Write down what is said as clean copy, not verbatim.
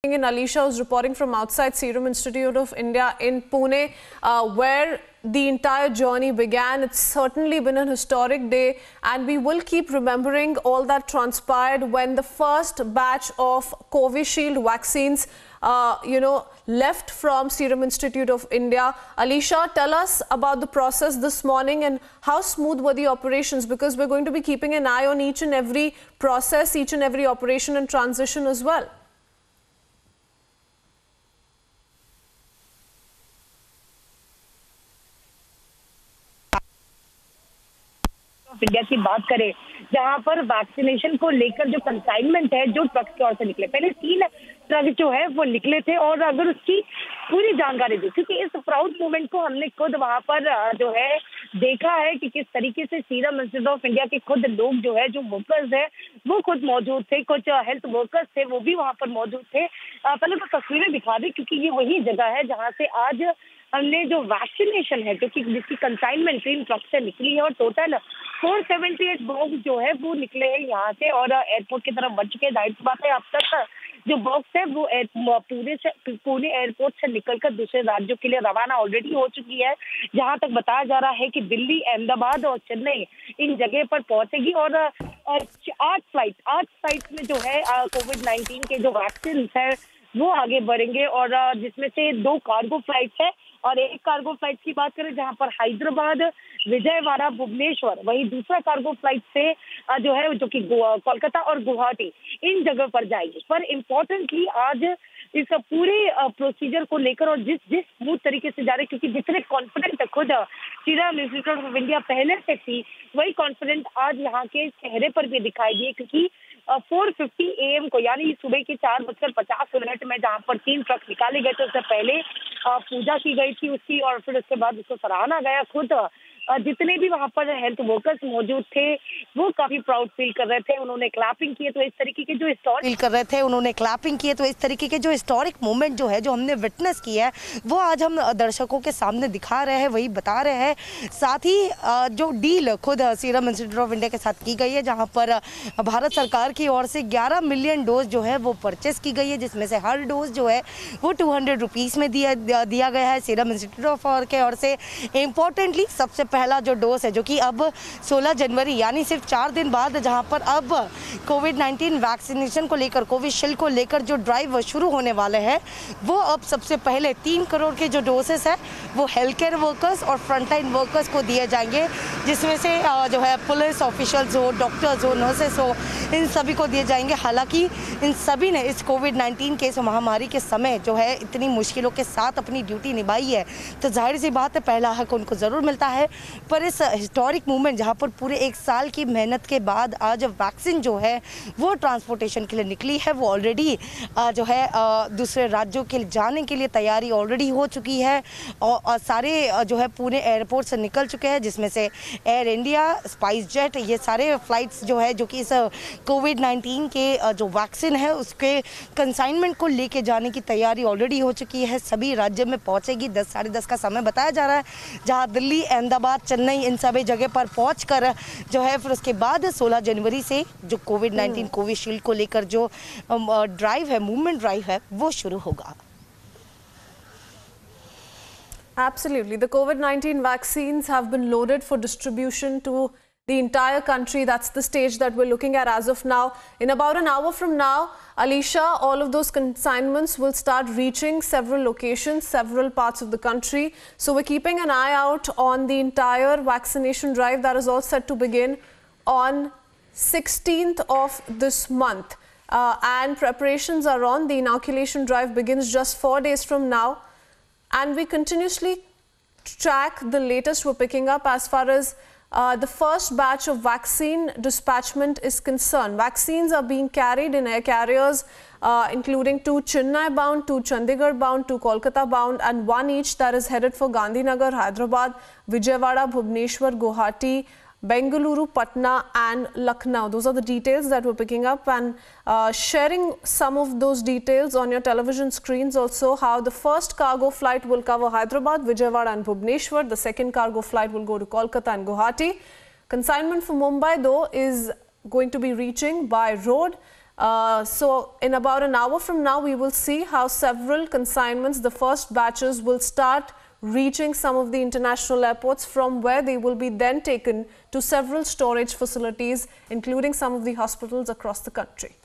In Alisha, who's reporting from outside Serum Institute of India in Pune, where the entire journey began. It's certainly been an historic day, and we will keep remembering all that transpired when the first batch of Covishield vaccines, left from Serum Institute of India. Alisha, tell us about the process this morning and how smooth were the operations, because we're going to be keeping an eye on each and every process, each and every operation and transition as well. India की बात करें, जहां पर vaccination को लेकर जो consignment है, जो ट्रक की ओर से निकले, पहले 3 ट्रक जो है वो निकले थे। और अगर उसकी पूरी जानकारी दी, क्योंकि इस प्राउड मूवमेंट को हमने खुद वहां पर जो है देखा है कि किस तरीके से सीरम इंस्टीट्यूट ऑफ इंडिया के खुद लोग जो है, जो वर्कर्स है, वो खुद मौजूद थे, कुछ हेल्थ वर्कर्स थे, वो भी वहां पर मौजूद थे। पहले तो तस्वीरें दिखा दी, क्योंकि ये वही जगह है जहाँ से आज हमने जो वैक्सीनेशन है, जो कि जिसकी कंसाइनमेंट 3 ट्रक से निकली है, और टोटल 478 बॉक्स जो है वो निकले हैं यहाँ से और एयरपोर्ट की तरफ बढ़ चुके हैं। जाहिर सी बात है, अब तक जो बॉक्स है वो पुणे एयरपोर्ट से निकलकर दूसरे राज्यों के लिए रवाना ऑलरेडी हो चुकी है। जहां तक बताया जा रहा है कि दिल्ली, अहमदाबाद और चेन्नई इन जगह पर पहुंचेगी और 8 फ्लाइट में जो है कोविड-19 के जो वैक्सीन है वो आगे बढ़ेंगे, और जिसमें से 2 कार्गो फ्लाइट है और 1 कार्गो फ्लाइट की बात करें जहां पर हैदराबाद, विजयवाड़ा, भुवनेश्वर, वही दूसरा कार्गो फ्लाइट से जो है जो कि कोलकाता और गुवाहाटी इन जगह पर जाएगी। पर इम्पोर्टेंटली आज इस पूरे प्रोसीजर को लेकर और जिस स्मूथ तरीके से जा रहे, क्योंकि जितने कॉन्फिडेंट खुद सीरम इंस्टीट्यूट ऑफ इंडिया पहले से थी, वही कॉन्फिडेंट आज यहाँ के चेहरे पर भी दिखाई दिए, क्योंकि 4:50 AM को, यानी सुबह के 4:50 में जहाँ पर 3 ट्रक निकाले गए थे, उससे पहले पूजा की गई थी उसकी, और फिर उसके बाद उसको सराहना गया। खुद जितने भी वहाँ पर हेल्थ वर्कर्स मौजूद थे वो काफी प्राउड फील कर रहे थे। उन्होंने क्लैपिंग किए, तो इस तरीके के जो हिस्टोरिक मूवमेंट जो है, जो हमने विटनेस किया है, वो आज हम दर्शकों के सामने दिखा रहे हैं, वही बता रहे हैं। साथ ही जो डील खुद सीरम इंस्टीट्यूट ऑफ इंडिया के साथ की गई है, जहाँ पर भारत सरकार की ओर से 11 मिलियन डोज जो है वो परचेस की गई है, जिसमें से हर डोज जो है वो 200 रुपीज़ में दिया गया है सीरम इंस्टीट्यूट ऑफ के ओर से। इम्पोर्टेंटली सबसे पहला जो डोज है, जो कि अब 16 जनवरी यानी सिर्फ 4 दिन बाद, जहां पर अब कोविड-19 वैक्सीनेशन को लेकर, कोविशील्ड को लेकर जो ड्राइव शुरू होने वाले हैं, वो अब सबसे पहले 3 करोड़ के जो डोसेस है वो हेल्थ केयर वर्कर्स और फ्रंटलाइन वर्कर्स को दिए जाएंगे, जिसमें से जो है पुलिस ऑफिशियल्स हो, डॉक्टर्स हो, नर्सेस हो, इन सभी को दिए जाएंगे। हालांकि इन सभी ने इस कोविड-19 के इस महामारी के समय जो है इतनी मुश्किलों के साथ अपनी ड्यूटी निभाई है, तो जाहिर सी बात है पहला हक उनको ज़रूर मिलता है। पर इस हिस्टोरिक मूवमेंट, जहाँ पर पूरे 1 साल की मेहनत के बाद आज वैक्सीन जो है वो ट्रांसपोर्टेशन के लिए निकली है, वो ऑलरेडी जो है दूसरे राज्यों के जाने के लिए तैयारी ऑलरेडी हो चुकी है, और सारे जो है पुणे एयरपोर्ट से निकल चुके हैं, जिसमें से एयर इंडिया, स्पाइस जेट, ये सारे फ्लाइट्स जो है, जो कि इस कोविड-19 के जो वैक्सीन है उसके कंसाइनमेंट को लेके जाने की तैयारी ऑलरेडी हो चुकी है। सभी राज्य में पहुँचेगी। 10 साढ़े 10 का समय बताया जा रहा है, जहाँ दिल्ली, अहमदाबाद, चेन्नई इन सभी जगह पर पहुंचकर जो है फिर उसके बाद 16 जनवरी से जो कोविड-19 कोविशील्ड को लेकर जो ड्राइव है, मूवमेंट ड्राइव है, वो शुरू होगा। Absolutely. The COVID-19 vaccines have been loaded for distribution to the entire country. That's the stage that we're looking at as of now. In about an hour from now, Alisha, all of those consignments will start reaching several locations, several parts of the country. So we're keeping an eye out on the entire vaccination drive that is all set to begin on 16th of this month. And preparations are on. The inoculation drive begins just 4 days from now. And we continuously track the latest we're picking up as far as the first batch of vaccine dispatchment is concerned. Vaccines are being carried in air carriers, including 2 Chennai bound, 2 Chandigarh bound, 2 Kolkata bound, and 1 each that is headed for Gandhinagar, Hyderabad, Vijayawada, Bhubaneswar, Guwahati, Bengaluru, Patna and Lucknow. Those are the details that we're picking up, and sharing some of those details on your television screens also, how the first cargo flight will cover Hyderabad, Vijayawada and Bhubaneswar. The second cargo flight will go to Kolkata and Guwahati. Consignment for Mumbai though is going to be reaching by road So in about an hour from now, we will see how several consignments, the first batches, will start reaching some of the international airports, from where they will be then taken to several storage facilities, including some of the hospitals across the country.